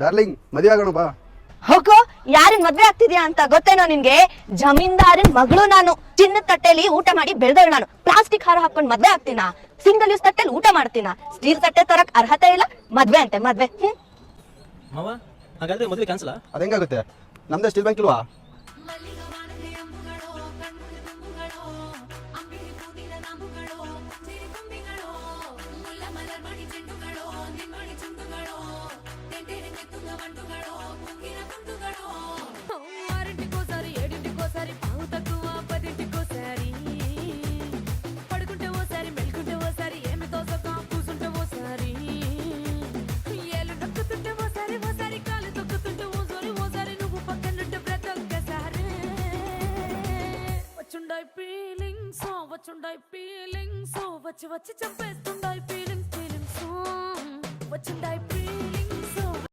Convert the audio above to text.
Darling ಮದುವೆ ಆಗೋಣ ಬಾ. ಹೋಗೋ, ಯಾರಿಗ್ ಮದ್ವೆ ಆಗ್ತಿದ್ಯಾ ಅಂತ ಗೊತ್ತೇನೋ ನಿನ್ಗೆ? ಜಮೀನ್ದಾರನ್ ಮಗಳು ನಾನು. ಚಿನ್ನದ ತಟ್ಟೆಲಿ ಊಟ ಮಾಡಿ ಬೆಳೆದಳು ನಾನು. ಪ್ಲಾಸ್ಟಿಕ್ ಹಾರ ಹಾಕೊಂಡ್ ಮದ್ವೆ ಆಗ್ತೀನ? ಸಿಂಗಲ್ ಯೂಸ್ ತಟ್ಟೆಲಿ ಊಟ ಮಾಡ್ತೀನ? ಸ್ಟೀಲ್ ತಟ್ಟೆ ತರಕ್ ಅರ್ಹತೆ ಇಲ್ಲ, ಮದ್ವೆ ಅಂತೆ ಮದ್ವೆ. ಮಾವ ಹಾಗಾದ್ರೆ ಮದುವೆ ಕ್ಯಾನ್ಸಲ್? ಅದೇಂಗಾಗುತ್ತೆ? ನಮ್ದೇ ಸ್ಟೀಲ್ ಬ್ಯಾಂಕ್ ಇಲ್ವಾ? వచ్చి చంపేస్తుండాయి ఫీలింగ్స్ వచ్చిండాయి ఫీలింగ్స్